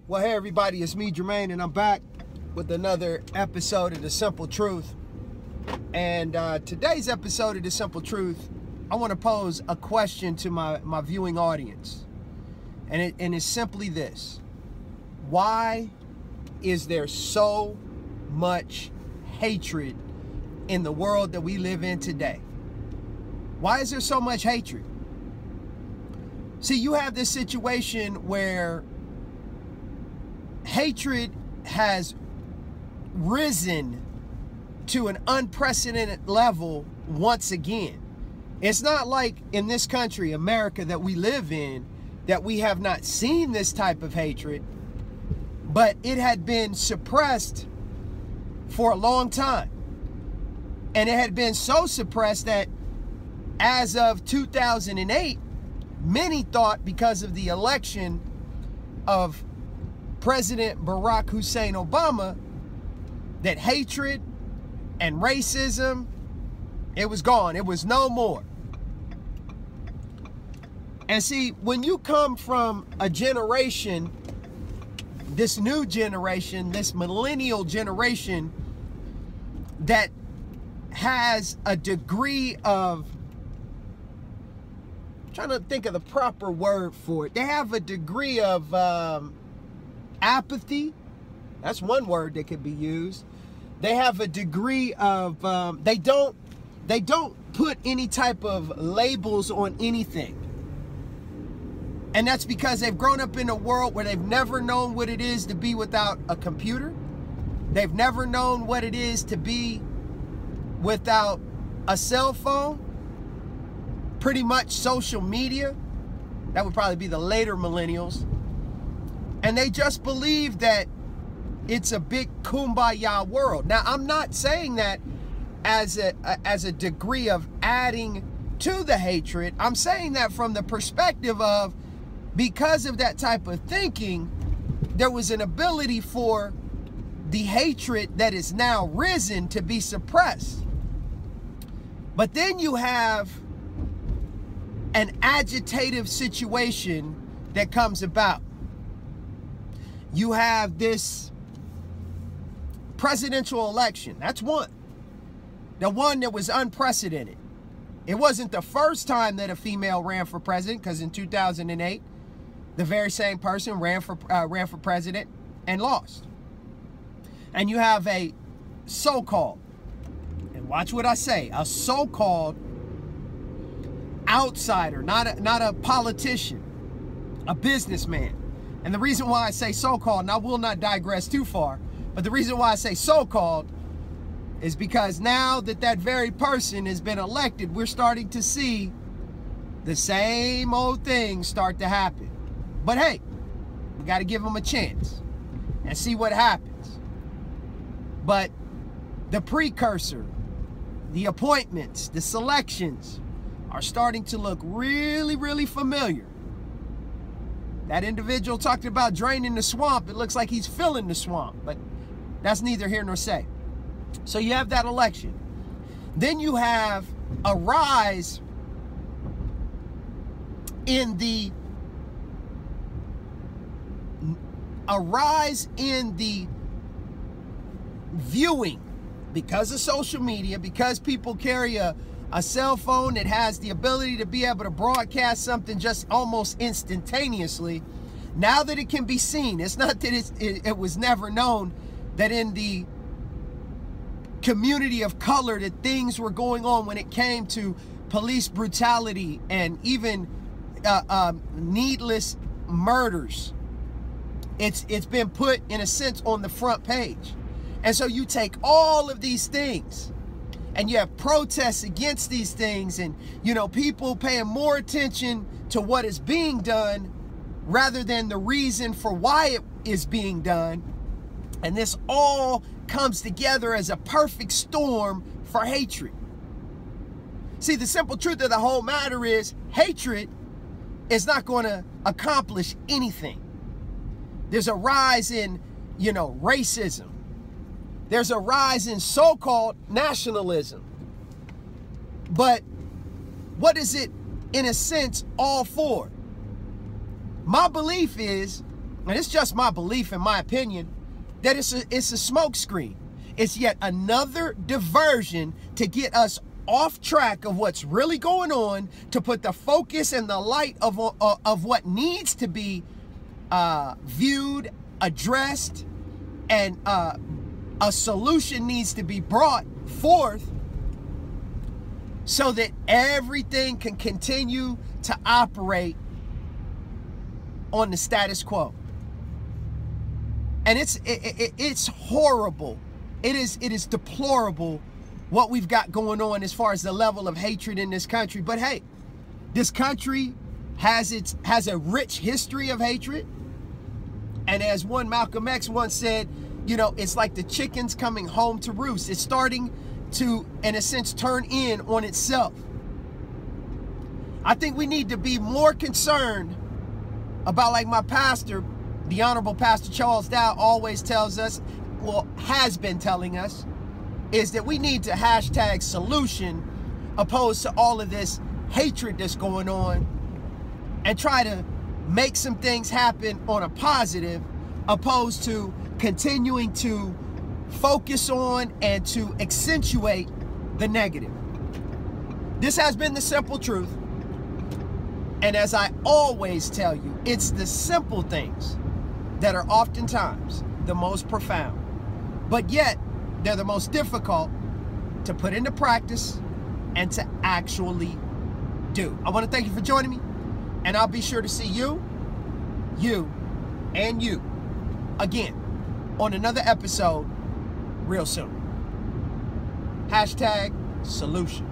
Well, hey everybody, it's me, Jermaine, and I'm back with another episode of The Simple Truth. And today's episode of The Simple Truth, I want to pose a question to my viewing audience. And it's simply this. Why is there so much hatred in the world that we live in today? Why is there so much hatred? See, you have this situation where hatred has risen to an unprecedented level once again. It's not like in this country, America, that we live in, that we have not seen this type of hatred, but it had been suppressed for a long time. And it had been so suppressed that as of 2008, many thought, because of the election of President Barack Hussein Obama, that hatred and racism, it was gone. It was no more. And see, when you come from a generation, this new generation, this millennial generation that has a degree of, I'm trying to think of the proper word for it. They have a degree of apathy. That's one word that could be used. They have a degree of they don't put any type of labels on anything. And that's because they've grown up in a world where they've never known what it is to be without a computer. They've never known what it is to be without a cell phone. Pretty much social media. That would probably be the later millennials. And they just believe that it's a big kumbaya world. Now, I'm not saying that as a degree of adding to the hatred. I'm saying that from the perspective of, because of that type of thinking, there was an ability for the hatred that is now risen to be suppressed. But then you have an agitative situation that comes about. You have this presidential election. That's one. The one that was unprecedented. It wasn't the first time that a female ran for president, because in 2008, the very same person ran for president and lost. And you have a so-called, and watch what I say, a so-called outsider, not a politician, a businessman. And the reason why I say so-called, and I will not digress too far, but the reason why I say so-called is because now that that very person has been elected, we're starting to see the same old things start to happen. But hey, we got to give them a chance and see what happens. But the precursor, the appointments, the selections are starting to look really, really familiar. That individual talked about draining the swamp. It looks like he's filling the swamp, but that's neither here nor say. So you have that election. Then you have a rise in the viewing, because of social media, because people carry a a cell phone that has the ability to be able to broadcast something just almost instantaneously, now that it can be seen, it's not that it was never known that in the community of color that things were going on when it came to police brutality and even needless murders. It's been put, in a sense, on the front page. And so you take all of these things and you have protests against these things, and, you know, people paying more attention to what is being done rather than the reason for why it is being done. And this all comes together as a perfect storm for hatred. See, the simple truth of the whole matter is hatred is not going to accomplish anything. There's a rise in, you know, racism. There's a rise in so-called nationalism. But what is it, in a sense, all for? My belief is, and it's just my belief in my opinion, that it's a smoke screen. It's yet another diversion to get us off track of what's really going on, to put the focus and the light of what needs to be viewed, addressed, and a solution needs to be brought forth so that everything can continue to operate on the status quo. And it's horrible. It is deplorable what we've got going on as far as the level of hatred in this country. But hey, this country has a rich history of hatred. And as one Malcolm X once said, you know, it's like the chickens coming home to roost. It's starting to, in a sense, turn in on itself. I think we need to be more concerned about, like my pastor, the Honorable Pastor Charles Dow, always tells us, well, has been telling us, is that we need to hashtag solution opposed to all of this hatred that's going on, and try to make some things happen on a positive, opposed to continuing to focus on and to accentuate the negative. This has been the simple truth. And as I always tell you, it's the simple things that are oftentimes the most profound, but yet they're the most difficult to put into practice and to actually do. I want to thank you for joining me, and I'll be sure to see you, and you again on another episode real soon. Hashtag solution.